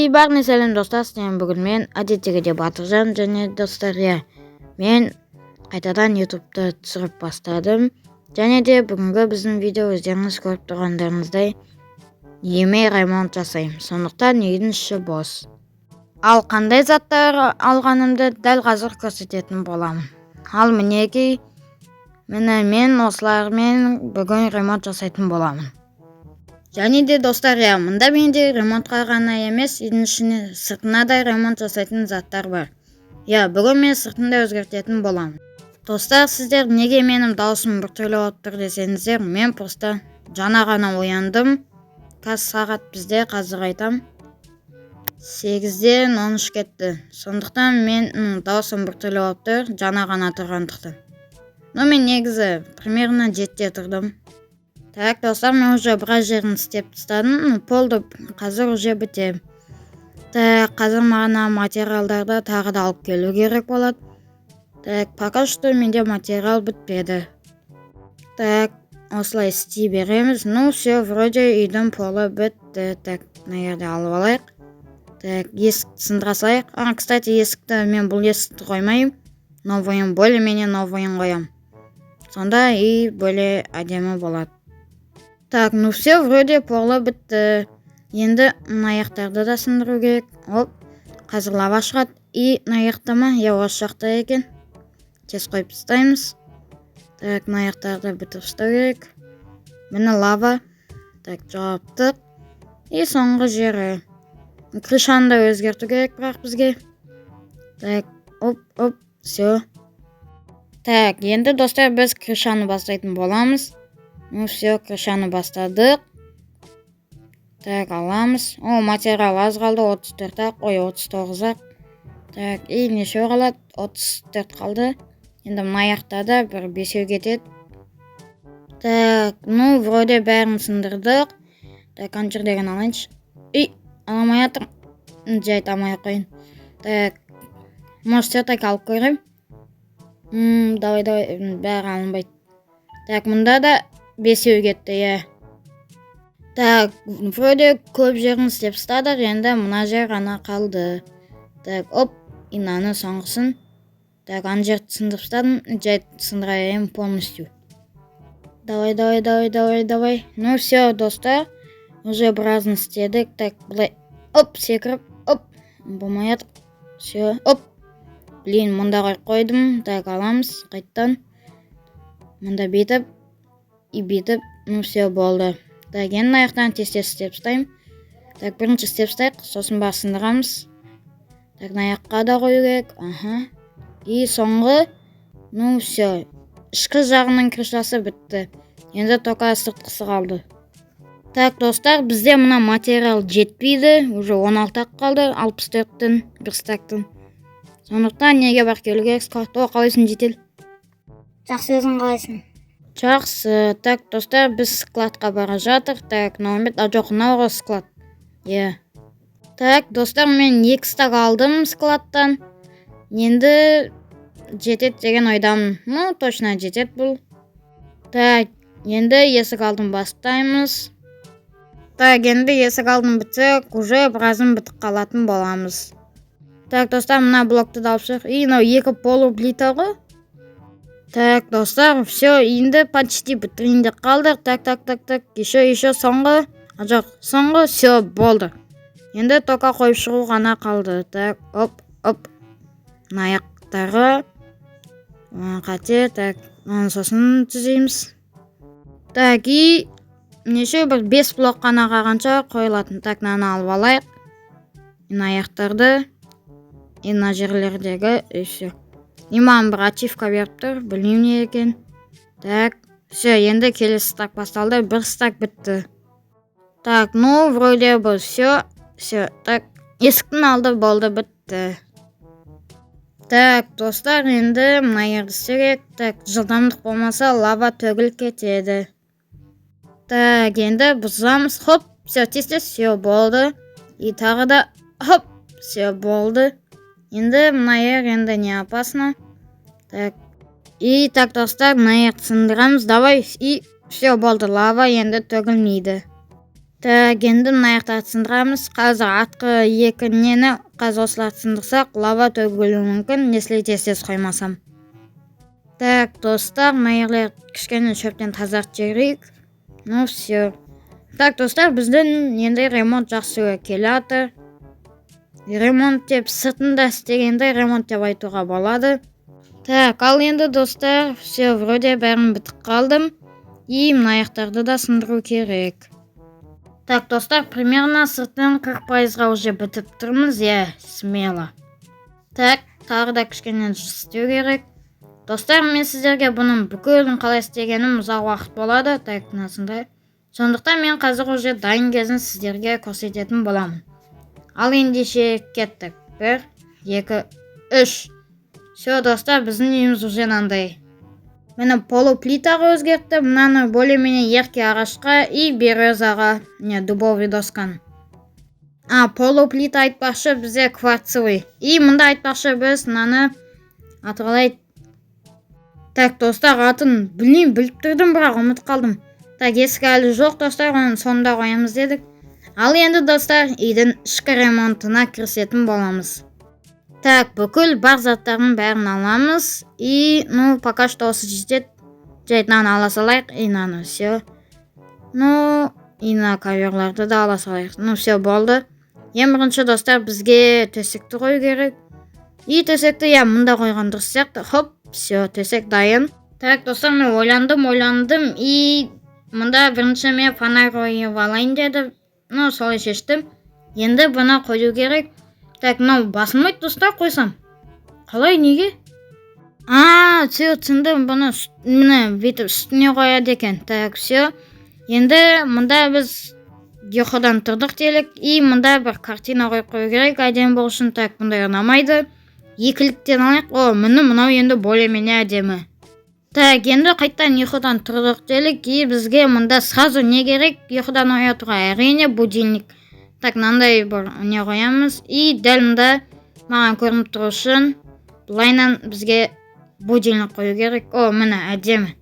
бәріне сәлем достар, бүгін мен әдеттегідей Батыржан және достар, мен қайтадан ютубты түсіріп бастадым. Және де бүгінгі біздің видео өздеріңіз көріп тұрғандарыңыздай үйіме ремонт жасаймын. Сондықтан үйдің іші бос. Ал қандай заттар алғанымды дәл қазір көрсететін боламын. Ал мінекей, мен осылармен бүгін ремонт жасайтын боламын. Және де достар, мұнда менде ремонтқа ғана емес, үйдің ішіне сыртына да ремонт жасайтын заттар бар. Бүгін мен сыртында өзгертетін боламын. Достар, сіздер неге менің даусым біртүрлі болып тұр десеңіздер, мен просто жаңа ғана ояндым. Қазір сағат бізде, қазір айтам, 8-ден 13 кетті. Сондықтан мен даусым біртүрлі болып тұр, жаңа ғана тұрғандықтан. Мен негізі примерно 7-те тұрдым. Так, достар, мен уже біраз жерін істеп тастадым. Полды қазір уже бітем. Так, қазір маған материалдарды тағы да алып келу керек болады. Так, пока что менде материал бітпеді. Так, осылай істей береміз. Все, вроде үйдің полы бітті. Так, мына жерде алып алайық. Так, есікті сындыра салайық. Кстати, есікті мен бұл есікті қоймайым. Новыйын, более-менее новыйын қоям. Сонда үй более әдемі болады. Так, все, вроде полы бітті. Енді аяқтарды да сындыру керек. Қазір лава шығады. И аяқты ма? Осы жақта екен. Тез қойып тастаймыз. Так, аяқтарды бітіп тастау керек. Міне лава. Так, жауаптық. И соңғы жері. Крышаны да өзгерту керек бірақ бізге. Так, все. Так, енді достар, біз крышаны бастайтын боламыз. Все, крышаны бастадық. Так, аламыз. Материал аз қалды, 34-ақ, 39-ақ. Так, и неше қалады? 34 қалды. Енді аяқта да бір 5-еу кетеді. Так, вроде бәрін сындырдық. Так, анчыр деген алайыншы. Аламай атыр. Жайт алмай қойын. Так, может, так алып көрем. Давай, бәрі алынбайды. Так, мұнда да 5-еу кетті, Так, вроде көп жерін істеп тастадық, енді мына жер ғана қалды. Так, инаны соңғысын. Так, ана жерді сындырып тастадым, жайт сындырайым полностью. Давай. Все, достар, уже біразын істедік. Так, бұлай, секіріп, болмай атыр. Все, мұнда қойдым. Так, аламыз, қайттан. Мұнда бетіп, все, болды. Так, енді аяқтан тез-тез істеп тастайым. Так, бірінші істеп тастайық, сосын бар сындырамыз. Так, аяққа да қою керек. И соңғы, все. Ішкі жағының крышасы бітті. Енді тоқа сыртқысы қалды. Так, достар, бізде мына материал жетпейді. Уже 16-ақ қалды, 64-тің, бір стактың. Сондықтан неге бар келу керек? Қалайсың, жетел? Жақсы, өзің қалайсың? Жақсы. Так, достар, біз складқа бара жатыр. Так, жоқ, науға склад. Так, достар, мен 2 стак алдым складтан. Енді жетет деген ойдамын. Точно жетет бұл. Так, енді есік алдым бастаймыз. Так, енді есік алдым бітсек, уже біразын бітіп қалатын боламыз. Так, достар, мына блокты да алып шығық. 2 полуплита ғой. Так, достар, все, енді почти бітірінде қалдық. Так, еще соңғы. Жоқ, соңғы, все, болды. Енді тоқа қойып шығу ғана қалды. Так, аяқтары. Қате, так, сосын түзейміз. Так, и неше бір 5 блок қана қағанша қойылатын. Так, наны алып алайық. Аяқтарды. Мына жерлердегі, все. Маған бір ачивка беріп тұр, білмеймін не екен. Так, все, енді келесі стак басталды, 1 стак бітті. Так, вроде бұл, все. Так, есіктің алды болды, бітті. Так, достар, енді мына ерді істерек. Так, жылдамдық болмаса лава төгіл кетеді. Так, енді бұзамыз. Все, тез-тез, все, болды. И тағы да, все, болды. Енді мына ер, енді не опасно. Так, и так, достар, мына ерді сындырамыз. Давай, и все, болды, лава енді төгілмейді. Так, енді мына жақта сындырамыз. Қазір артқы екі нені қазір осыларды сындырсақ, лава төгілуі мүмкін, если тез қоймасам. Так, достар, мына жерлер кішкене шөптен тазартып жіберейік. Ну, все. Так, достар, біздің енді ремонт жақсы келе жатыр. Ремонт деп сыртында істегенде ремонт деп айтуға болады. Так, ал енді достар, все, вроде бәрін бітіп қалдым. И мына аяқтарды да сындыру керек. Так, достар, примерно сырттан 40%-ға уже бітіп тұрмыз, смело. Так, тағы да кішкене істеу керек. Достар, мен сіздерге бұның бүкілін қалай істегенім ұзақ уақыт болады. Так, мынасында. Сондықтан мен қазір уже дайын кезін сіздерге көрсететін боламын. Ал ендеше кеттік. 1, 2, 3. Все, достар, біздің үйіміз уже мынандай. Мені полуплитаға өзгертті, мынаны более-менее ерке ағашқа и березаға, дубовый досканы. Полуплита айтпақшы бізде кварцевый. И мында айтпақшы біз мынаны атқалай. Так, достар, атын біліп тұрдым, бірақ ұмыт қалдым. Так, ескі әлі жоқ, достар, оның сонда қоямыз дедік. Ал енді, достар, үйдің ішкі ремонтына кірісетін боламыз. Так, бүкіл бар заттарын бәрін аламыз. И, пока что осы жетеді. Жайтынан ала салайық, инаны, все. Ина коверларды да ала салайық. Все болды. Ең бірінші, достар, бізге төсекті қою керек. И төсекті, мұнда қойған дұрыс сияқты. Хоп, все, төсек дайын. Так, достар, мен ойландым. И мұнда бірінші мен фонарь қойып алайын деді. Солай шештім. Енді бұны қою керек. Так, басылмайды, достар, қойсам. Қалай, неге? Все, түсіндім, бұны бүйтіп үстіне қояды екен. Так, все. Енді мұнда біз ұйқыдан тұрдық делік. И мұнда бір картина қойып қою керек. Әдемі болу үшін. Так, бұндай ұнамайды. Екіліктен алайық. Мынау енді более-менее әдемі. Так, енді қайттан ұйқыдан тұрдық делік. И бізге мұнда сразу не керек? Ұйқыдан оятуға әрине будильник. Так, мынандай бір не қоямыз. И дәл мұнда маған көрініп тұру үшін бұлайнан бізге будильник қою керек. Міне әдемі.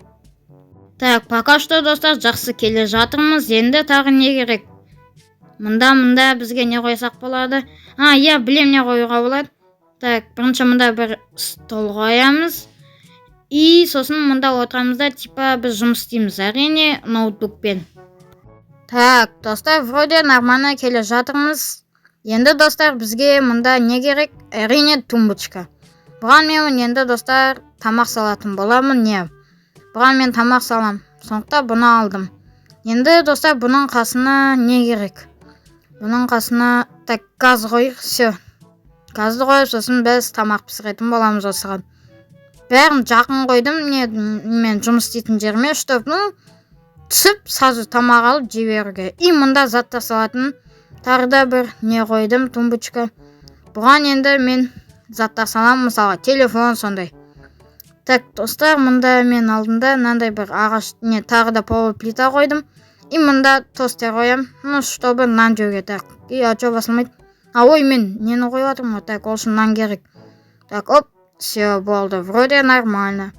Так, пока что, достар, жақсы келе жатырмыз. Енді тағы не керек? Мұнда бізге не қойсақ болады? Білем не қоюға болады. Так, бірінші мұнда бір стол қоямыз. И сосын мұнда отырамызда, типа біз жұмыс істейміз, әрине ноутбукпен. Так, достар, вроде нормально келе жатырмыз. Енді, достар, бізге мұнда не керек? Әрине тумбочка. Бұған мен енді, достар, тамақ салатын боламын, Бұған мен тамақ салам. Сондықтан бұны алдым. Енді, достар, бұның қасына не керек? Бұның қасына, так, газ қойық, все. Газды қойып, сосын біз тамақ пісіретін боламыз осыған. Бәрін жақын қойдым, мен жұмыс істейтін жеріме, чтоб, түсіп, сразу тамақ алып жіберуге. И мұнда заттар салатын тағы да бір не қойдым, тумбочка. Бұған енді мен заттар салам, мысалға телефон сондай. Так, достар, мұнда мен алдында мынандай бір ағаш, тағы да полуплита қойдым. И мұнда тостер қоям, чтобы нан жеуге. Так, и ачо басылмайды. Мен нені қойып жатырмын, так, ол үшін нан керек. Так, оп, все, болды, вроде нормально.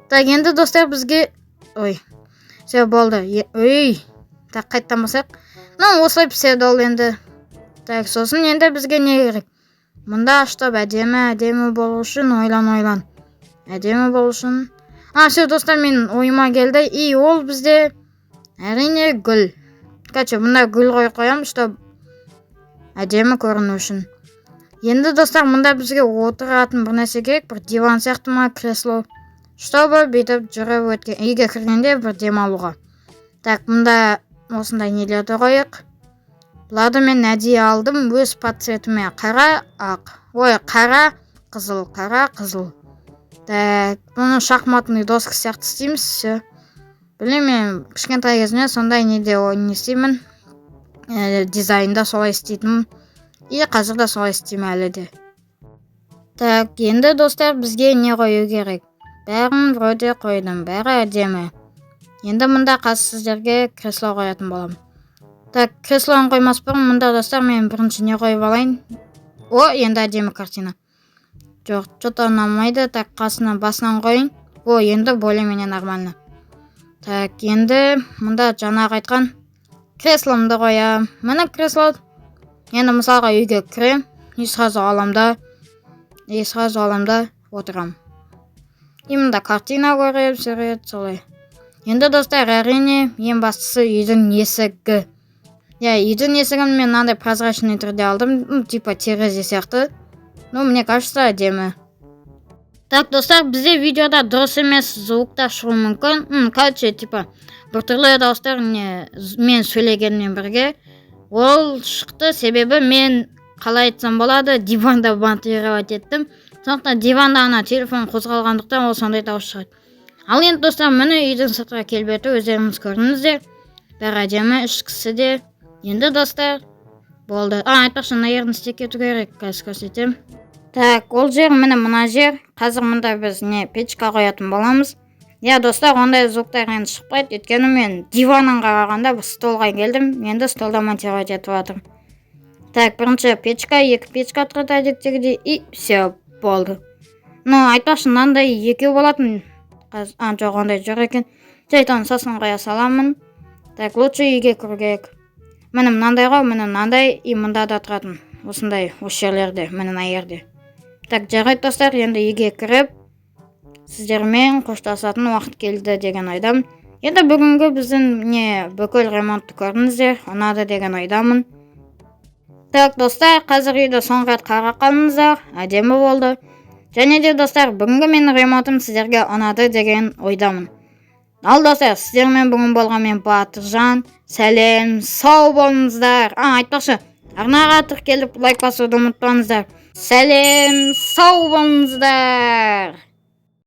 Так, енді, достар, бізге... Все, болды. Так, қайттан басақ. Осылай піседі ол енді. Так, сосын енді бізге не керек? Мұнда аштап әдемі болу үшін ойлан. Әдемі болу үшін. Все, достар, мен ойыма келді. И ол бізде әрине гүл. Мұнда гүл қоям, чтобы әдемі көріну үшін. Енді, достар, мұнда бізге отыратын бір нәрсе керек, бір диван сияқты ма, кресло. Чтобы бүйтіп жүріп өткен, үйге кіргенде бір демалуға. Так, мұнда осындай нелерді қойық. Бұларды мен әдейі алдым, өз подцветіме. Қара, ақ. Қара, қызыл. Так, бұны шахматный доска сияқты істейміз, все. Білем, кішкентай кезімде сондай неде ойын істеймін. Дизайнда солай істейтінмін. И қазір да солай істеймін әлі де. Так, енді, достар, бізге не қою керек? Бәрін вроде қойдым, бәрі әдемі. Енді мұнда қазір сіздерге кресло қоятын боламын. Так, креслоны қоймас бұрын, мұнда, достар, мен бірінші не қойып алайын. Енді әдемі картина. Жоқ, что-то ұнамайды. Так, басынан қойын. Енді более-менее нормально. Так, енді мұнда жаңағы айтқан кресломды қоямын. Міне кресло. Енді мысалға үйге кірем, и сразу аламда отырам. И мында картина көріп жүреді солай. Енді достар, әрине ең бастысы үйдің есігі. Үйдің есігін мен мынандай прозрачный түрде алдым, типа терезе сияқты. Мне кажется, әдемі. Так, достар, бізде видеода дұрыс емес звуктар шығуы мүмкін. Короче, типа біртүрлі дауыстар мен сөйлегенмен бірге ол шықты, себебі мен қалай айтсам болады, диванда монтировать еттім. Сондықтан диванда ана телефон қозғалғандықтан ол сондай дауыс шығады. Ал енді достар, міне үйдің сыртқа келбеті өздеріңіз көрдіңіздер. Бәрі әдемі, ішкісі де. Енді достар, болды. Айтпақшы, мына жерін істеп кету керек, қазір көрсетемін. Так, ол жер міне мына жер. Қазір мұнда біз печка қоятын боламыз. Достар, ондай звуктар енді шықпайды, өйткені мен диваннан қарағанда столға келдім. Енді столда монтировать етіп жатырмын. Так, бірінші печка, екі печка тұрады әдеттегідей, и все, болды. Айтпақшы, мынандай екеу болатын. Жоқ, ондай жоқ екен. Жайтан сосын қоя саламын. Так, лучше үйге кіру керек. Міне мынандай ғой, міне мынандай, и мында да тұратын. Осындай, осы жерлерде, міне мына жерде. Так, жарайды достар, енді үйге кіріп, сіздермен қоштасатын уақыт келді деген ойдамын. Енді бүгінгі біздің бүкіл ремонтты көрдіңіздер, ұнады деген ойдамын. Так, достар, қазір үйді соңғы рет қарап қалыңыздар, әдемі болды. Және де достар, бүгінгі менің ремонтым сіздерге ұнады деген ойдамын. Ал достар, сіздермен бүгін болған мен Батыржан. Сәлем, сау болыңыздар. Айтпақшы, арнаға тіркеліп лайк басуды ұмытпаңыздар. Сәлем, сау болыңыздар.